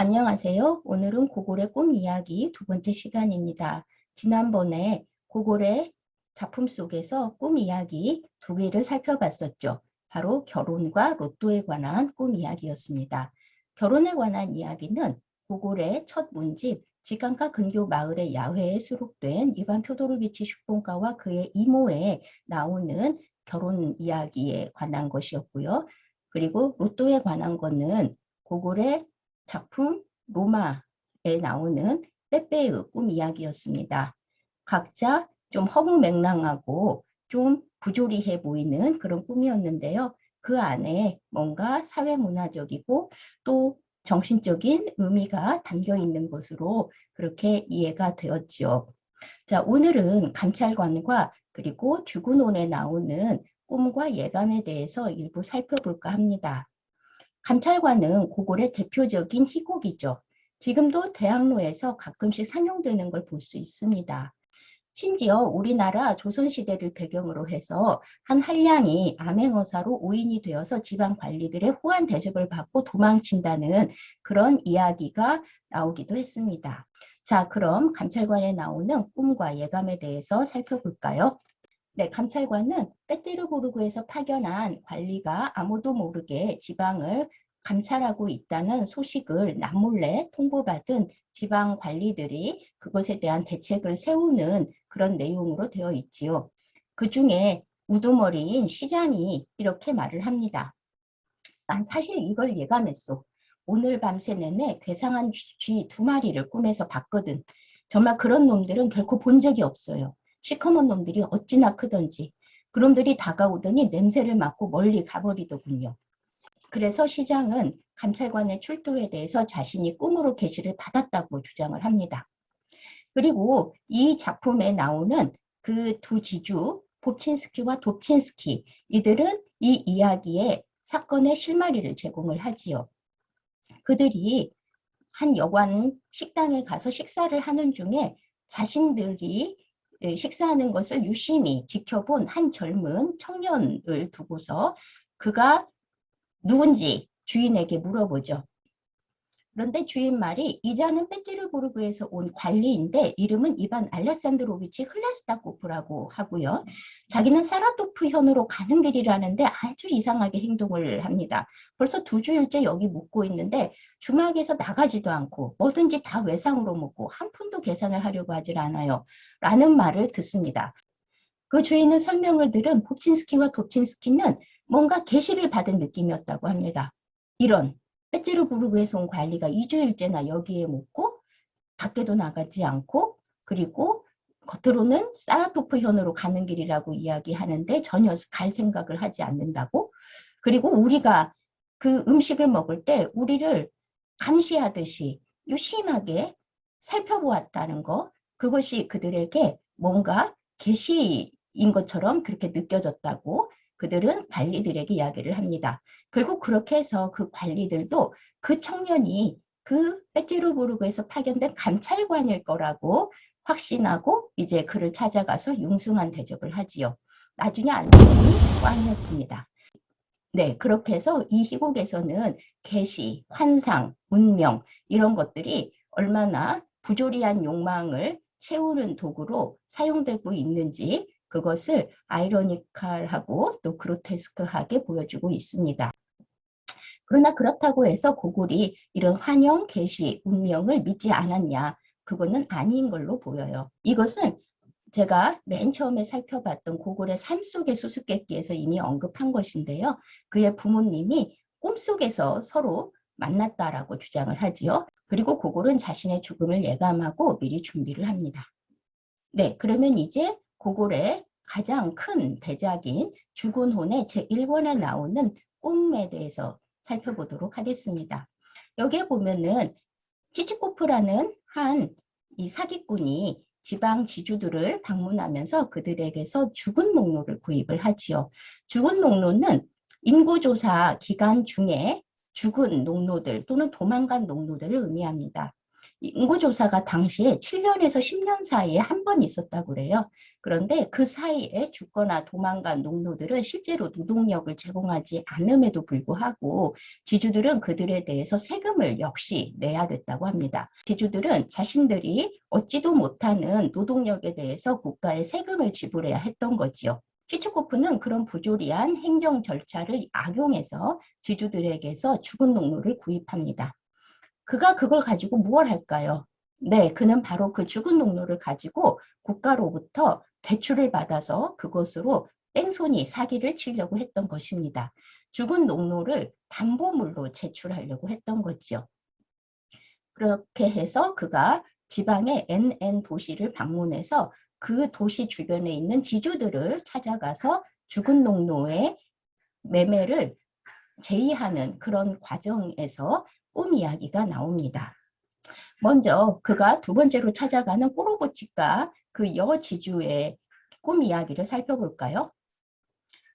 안녕하세요. 오늘은 고골의 꿈 이야기 두 번째 시간입니다. 지난번에 고골의 작품 속에서 꿈 이야기 두 개를 살펴봤었죠. 바로 결혼과 로또에 관한 꿈 이야기였습니다. 결혼에 관한 이야기는 고골의 첫 문집 직강가 근교 마을의 야회에 수록된 이반 표도르비치 숙본가와 그의 이모에 나오는 결혼 이야기에 관한 것이었고요. 그리고 로또에 관한 것은 고골의 작품 로마에 나오는 빼빼의 꿈 이야기였습니다. 각자 좀 허무맹랑하고 좀 부조리해 보이는 그런 꿈이었는데요. 그 안에 뭔가 사회문화적이고 또 정신적인 의미가 담겨 있는 것으로 그렇게 이해가 되었지요. 자, 오늘은 감찰관과 그리고 주군혼에 나오는 꿈과 예감에 대해서 일부 살펴볼까 합니다. 감찰관은 고골의 대표적인 희곡이죠. 지금도 대학로에서 가끔씩 상영되는 걸 볼 수 있습니다. 심지어 우리나라 조선시대를 배경으로 해서 한 한량이 암행어사로 오인이 되어서 지방 관리들의 후한 대접을 받고 도망친다는 그런 이야기가 나오기도 했습니다. 자, 그럼 감찰관에 나오는 꿈과 예감에 대해서 살펴볼까요? 네, 감찰관은 페테르부르크에서 파견한 관리가 아무도 모르게 지방을 감찰하고 있다는 소식을 남몰래 통보받은 지방 관리들이 그것에 대한 대책을 세우는 그런 내용으로 되어 있지요. 그 중에 우두머리인 시장이 이렇게 말을 합니다. 난 사실 이걸 예감했어. 오늘 밤새 내내 괴상한 쥐 두 마리를 꿈에서 봤거든. 정말 그런 놈들은 결코 본 적이 없어요. 시커먼 놈들이 어찌나 크던지. 그놈들이 다가오더니 냄새를 맡고 멀리 가버리더군요. 그래서 시장은 감찰관의 출두에 대해서 자신이 꿈으로 계시를 받았다고 주장을 합니다. 그리고 이 작품에 나오는 그 두 지주 보친스키와 dob친스키, 이들은 이 이야기의 사건의 실마리를 제공을 하지요. 그들이 한 여관 식당에 가서 식사를 하는 중에 자신들이 식사하는 것을 유심히 지켜본 한 젊은 청년을 두고서 그가 누군지 주인에게 물어보죠. 그런데 주인 말이 이자는 페테르부르크에서 온 관리인데 이름은 이반 알렉산드로비치 흘라스타코프라고 하고요. 자기는 사라토프 현으로 가는 길이라는데 아주 이상하게 행동을 합니다. 벌써 2주일째 여기 묵고 있는데 주막에서 나가지도 않고 뭐든지 다 외상으로 묵고 한 푼도 계산을 하려고 하질 않아요. 라는 말을 듣습니다. 그 주인은 설명을 들은 보친스키와 dob친스키는 뭔가 계시를 받은 느낌이었다고 합니다. 이런 페테르부르크에서 온 관리가 2주일째나 여기에 묵고 밖에도 나가지 않고 그리고 겉으로는 사라토프 현으로 가는 길이라고 이야기하는데 전혀 갈 생각을 하지 않는다고. 그리고 우리가 그 음식을 먹을 때 우리를 감시하듯이 유심하게 살펴보았다는 거, 그것이 그들에게 뭔가 계시인 것처럼 그렇게 느껴졌다고 그들은 관리들에게 이야기를 합니다. 결국 그렇게 해서 그 관리들도 그 청년이 그 페테르부르크에서 파견된 감찰관일 거라고 확신하고 이제 그를 찾아가서 융숭한 대접을 하지요. 나중에 알고 보니 꽝이었습니다. 네, 그렇게 해서 이 희곡에서는 계시, 환상, 운명 이런 것들이 얼마나 부조리한 욕망을 채우는 도구로 사용되고 있는지 그것을 아이러니컬하고 또 그로테스크하게 보여주고 있습니다. 그러나 그렇다고 해서 고골이 이런 환영, 계시, 운명을 믿지 않았냐? 그거는 아닌 걸로 보여요. 이것은 제가 맨 처음에 살펴봤던 고골의 삶 속의 수수께끼에서 이미 언급한 것인데요. 그의 부모님이 꿈속에서 서로 만났다라고 주장을 하지요. 그리고 고골은 자신의 죽음을 예감하고 미리 준비를 합니다. 네, 그러면 이제 고골의 가장 큰 대작인 주군혼의 제1권에 나오는 꿈에 대해서 살펴보도록 하겠습니다. 여기에 보면은 치치코프라는 한 이 사기꾼이 지방 지주들을 방문하면서 그들에게서 죽은 농로를 구입을 하지요. 죽은 농로는 인구조사 기간 중에 죽은 농로들 또는 도망간 농로들을 의미합니다. 인구조사가 당시에 7년에서 10년 사이에 한 번 있었다고 그래요. 그런데 그 사이에 죽거나 도망간 농노들은 실제로 노동력을 제공하지 않음에도 불구하고 지주들은 그들에 대해서 세금을 역시 내야 됐다고 합니다. 지주들은 자신들이 얻지도 못하는 노동력에 대해서 국가에 세금을 지불해야 했던 거지요. 퀴츠코프는 그런 부조리한 행정 절차를 악용해서 지주들에게서 죽은 농노를 구입합니다. 그가 그걸 가지고 무엇 할까요? 네, 그는 바로 그 죽은 농노를 가지고 국가로부터 대출을 받아서 그것으로 뺑소니 사기를 치려고 했던 것입니다. 죽은 농노를 담보물로 제출하려고 했던 거지요. 그렇게 해서 그가 지방의 NN 도시를 방문해서 그 도시 주변에 있는 지주들을 찾아가서 죽은 농노의 매매를 제의하는 그런 과정에서 꿈 이야기가 나옵니다. 먼저 그가 두 번째로 찾아가는 꼬로보치카 그 여지주의 꿈 이야기를 살펴볼까요?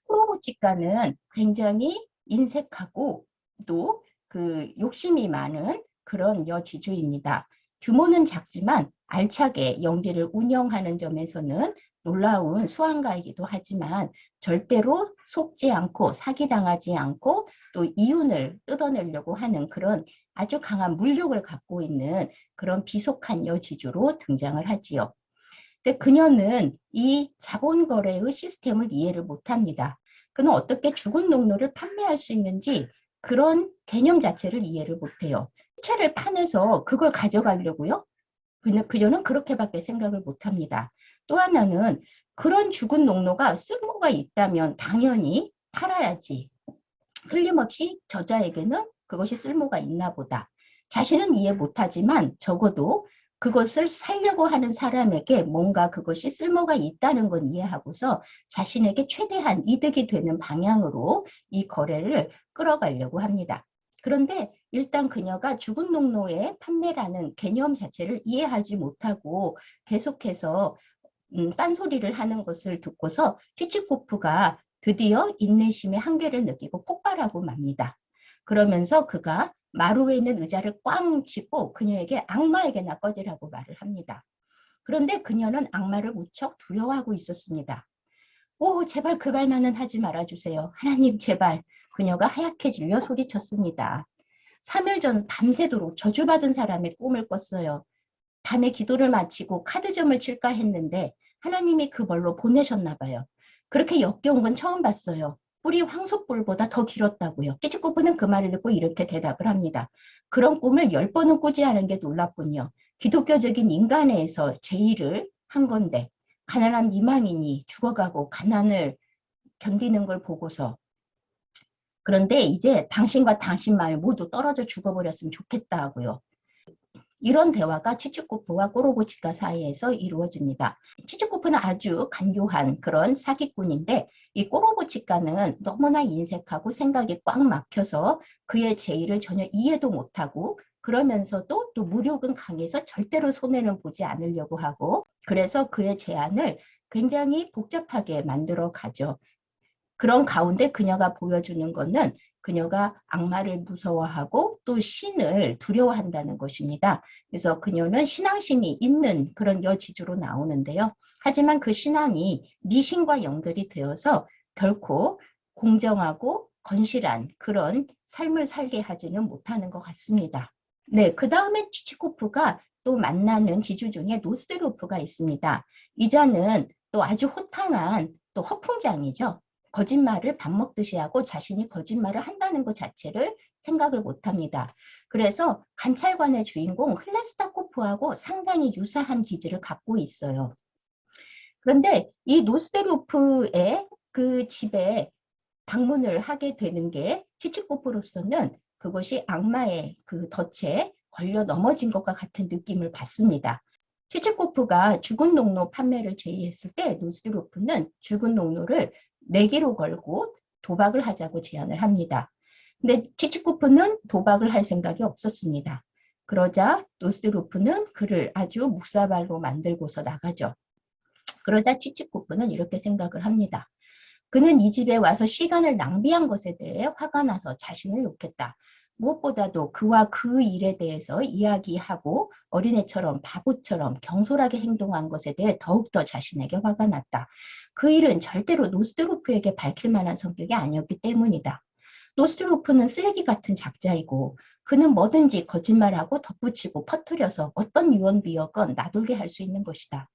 꼬로보치카는 굉장히 인색하고 또 그 욕심이 많은 그런 여지주입니다. 규모는 작지만 알차게 영지를 운영하는 점에서는 놀라운 수완가이기도 하지만 절대로 속지 않고 사기당하지 않고 또 이윤을 뜯어내려고 하는 그런 아주 강한 물욕을 갖고 있는 그런 비속한 여지주로 등장을 하지요. 근데 그녀는 이 자본거래의 시스템을 이해를 못합니다. 그는 어떻게 죽은 농노를 판매할 수 있는지 그런 개념 자체를 이해를 못해요. 시체를 파내서 그걸 가져가려고요? 그녀는 그렇게밖에 생각을 못합니다. 또 하나는 그런 죽은 농노가 쓸모가 있다면 당연히 팔아야지. 틀림없이 저자에게는 그것이 쓸모가 있나 보다. 자신은 이해 못하지만 적어도 그것을 살려고 하는 사람에게 뭔가 그것이 쓸모가 있다는 건 이해하고서 자신에게 최대한 이득이 되는 방향으로 이 거래를 끌어가려고 합니다. 그런데 일단 그녀가 죽은 농노의 판매라는 개념 자체를 이해하지 못하고 계속해서 딴소리를 하는 것을 듣고서 휘츠코프가 드디어 인내심의 한계를 느끼고 폭발하고 맙니다. 그러면서 그가 마루에 있는 의자를 꽝 치고 그녀에게 악마에게나 꺼지라고 말을 합니다. 그런데 그녀는 악마를 무척 두려워하고 있었습니다. 오, 제발 그 말만은 하지 말아주세요. 하나님 제발. 그녀가 하얗게 질려 소리쳤습니다. 3일 전 밤새도록 저주받은 사람의 꿈을 꿨어요. 밤에 기도를 마치고 카드점을 칠까 했는데 하나님이 그 벌로 보내셨나 봐요. 그렇게 역겨운 건 처음 봤어요. 뿔이 황소뿔보다 더 길었다고요. 키치코프는 그 말을 듣고 이렇게 대답을 합니다. 그런 꿈을 10번은 꾸지 않은 게 놀랍군요. 기독교적인 인간에서 제의를 한 건데 가난한 미망인이 죽어가고 가난을 견디는 걸 보고서 그런데 이제 당신과 당신 마을 모두 떨어져 죽어버렸으면 좋겠다 하고요. 이런 대화가 치치코프와 꼬로보치카 사이에서 이루어집니다. 치치코프는 아주 간교한 그런 사기꾼인데 이 꼬로보치카는 너무나 인색하고 생각이 꽉 막혀서 그의 제의를 전혀 이해도 못하고 그러면서도 또 무력은 강해서 절대로 손해는 보지 않으려고 하고 그래서 그의 제안을 굉장히 복잡하게 만들어 가죠. 그런 가운데 그녀가 보여주는 것은 그녀가 악마를 무서워하고 또 신을 두려워한다는 것입니다. 그래서 그녀는 신앙심이 있는 그런 여지주로 나오는데요. 하지만 그 신앙이 미신과 연결이 되어서 결코 공정하고 건실한 그런 삶을 살게 하지는 못하는 것 같습니다. 네, 그 다음에 치치코프가 또 만나는 지주 중에 노스데로프가 있습니다. 이 자는 또 아주 호탕한 또 허풍장이죠. 거짓말을 밥 먹듯이 하고 자신이 거짓말을 한다는 것 자체를 생각을 못합니다. 그래서 감찰관의 주인공 클레스타코프하고 상당히 유사한 기질을 갖고 있어요. 그런데 이 노스데로프의 그 집에 방문을 하게 되는 게 치치코프로서는 그것이 악마의 그 덫에 걸려 넘어진 것과 같은 느낌을 받습니다. 치치코프가 죽은 농노 판매를 제의했을 때 노스드로프는 죽은 농노를 내기로 걸고 도박을 하자고 제안을 합니다. 근데 치치코프는 도박을 할 생각이 없었습니다. 그러자 노스드로프는 그를 아주 묵사발로 만들고서 나가죠. 그러자 치치코프는 이렇게 생각을 합니다. 그는 이 집에 와서 시간을 낭비한 것에 대해 화가 나서 자신을 욕했다. 무엇보다도 그와 그 일에 대해서 이야기하고 어린애처럼 바보처럼 경솔하게 행동한 것에 대해 더욱더 자신에게 화가 났다. 그 일은 절대로 노스트로프에게 밝힐 만한 성격이 아니었기 때문이다. 노스트로프는 쓰레기 같은 작자이고 그는 뭐든지 거짓말하고 덧붙이고 퍼뜨려서 어떤 유언비어건 나돌게 할 수 있는 것이다.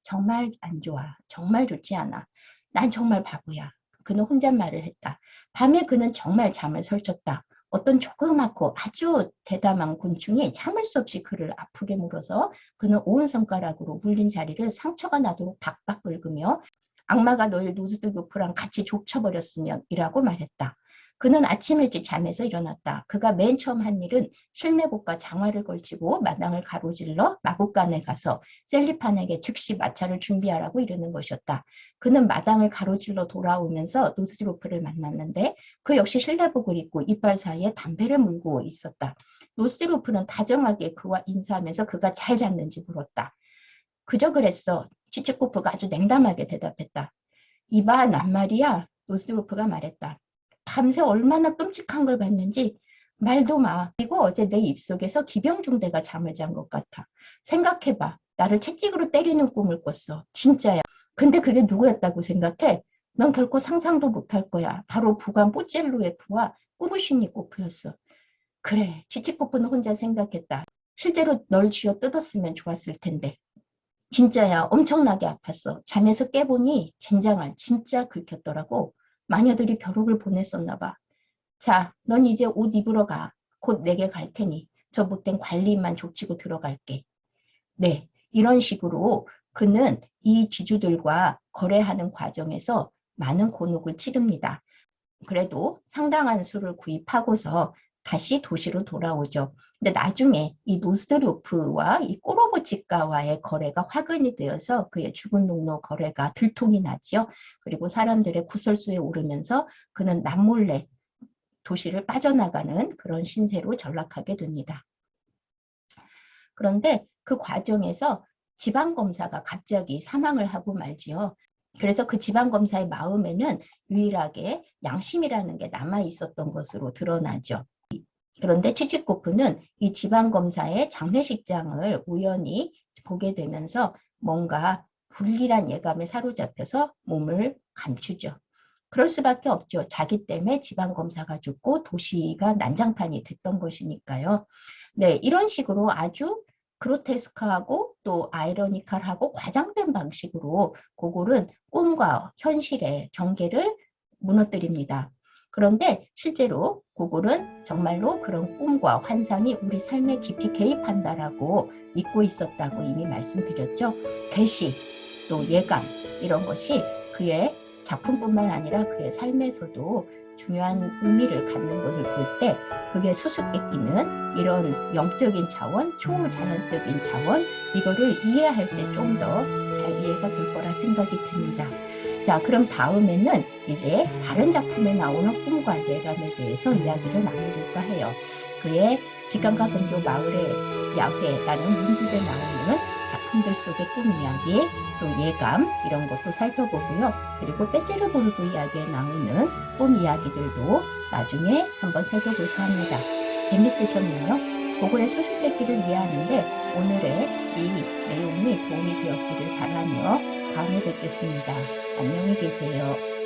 정말 안 좋아. 정말 좋지 않아. 난 정말 바보야. 그는 혼잣말을 했다. 밤에 그는 정말 잠을 설쳤다. 어떤 조그맣고 아주 대담한 곤충이 참을 수 없이 그를 아프게 물어서 그는 온 손가락으로 물린 자리를 상처가 나도록 박박 긁으며 악마가 너희 노스트로프랑 같이 족쳐버렸으면 이라고 말했다. 그는 아침 일찍 잠에서 일어났다. 그가 맨 처음 한 일은 실내복과 장화를 걸치고 마당을 가로질러 마구간에 가서 셀리판에게 즉시 마차를 준비하라고 이르는 것이었다. 그는 마당을 가로질러 돌아오면서 노스트로프를 만났는데 그 역시 실내복을 입고 이빨 사이에 담배를 물고 있었다. 노스트로프는 다정하게 그와 인사하면서 그가 잘 잤는지 물었다. 그저 그랬어. 치치코프가 아주 냉담하게 대답했다. 이봐, 난 말이야. 노스트로프가 말했다. 밤새 얼마나 끔찍한 걸 봤는지 말도 마. 그리고 어제 내 입속에서 기병중대가 잠을 잔 것 같아. 생각해봐. 나를 채찍으로 때리는 꿈을 꿨어. 진짜야. 근데 그게 누구였다고 생각해? 넌 결코 상상도 못할 거야. 바로 부관 뽀첼로에프와 꾸부시니코프였어. 그래, 치치코프는 혼자 생각했다. 실제로 널 쥐어 뜯었으면 좋았을 텐데. 진짜야, 엄청나게 아팠어. 잠에서 깨보니 젠장을 진짜 긁혔더라고. 마녀들이 벼룩을 보냈었나 봐. 자, 넌 이제 옷 입으러 가. 곧 내게 갈 테니 저 못된 관리만 족치고 들어갈게. 네, 이런 식으로 그는 이 쥐주들과 거래하는 과정에서 많은 곤혹을 치릅니다. 그래도 상당한 수를 구입하고서 다시 도시로 돌아오죠. 근데 나중에 이 노스트로프와 이 꼬로보치카와의 거래가 화근이 되어서 그의 죽은 농노 거래가 들통이 나지요. 그리고 사람들의 구설수에 오르면서 그는 남몰래 도시를 빠져나가는 그런 신세로 전락하게 됩니다. 그런데 그 과정에서 지방검사가 갑자기 사망을 하고 말지요. 그래서 그 지방검사의 마음에는 유일하게 양심이라는 게 남아 있었던 것으로 드러나죠. 그런데 치치코프는 이 지방검사의 장례식장을 우연히 보게 되면서 뭔가 불길한 예감에 사로잡혀서 몸을 감추죠. 그럴 수밖에 없죠. 자기 때문에 지방검사가 죽고 도시가 난장판이 됐던 것이니까요. 네, 이런 식으로 아주 그로테스크하고 또 아이러니컬하고 과장된 방식으로 고골은 꿈과 현실의 경계를 무너뜨립니다. 그런데 실제로 고골은 정말로 그런 꿈과 환상이 우리 삶에 깊이 개입한다라고 믿고 있었다고 이미 말씀드렸죠. 계시, 또 예감 이런 것이 그의 작품뿐만 아니라 그의 삶에서도 중요한 의미를 갖는 것을 볼 때 그게 수수께끼는 이런 영적인 차원, 초자연적인 차원 이거를 이해할 때 좀 더 잘 이해가 될 거라 생각이 듭니다. 자, 그럼 다음에는 이제 다른 작품에 나오는 꿈과 예감에 대해서 이야기를 나눠볼까 해요. 그의 직감과 근교 마을의 야훼라는 문집에 나오는 작품들 속의 꿈 이야기, 또 예감 이런 것도 살펴보고요. 그리고 빼째르부르크 이야기에 나오는 꿈 이야기들도 나중에 한번 살펴볼까 합니다. 재밌으셨나요? 고글의 수수께끼를 이해하는데 오늘의 이 내용이 도움이 되었기를 바라며 다음에 뵙겠습니다. 안녕히 계세요.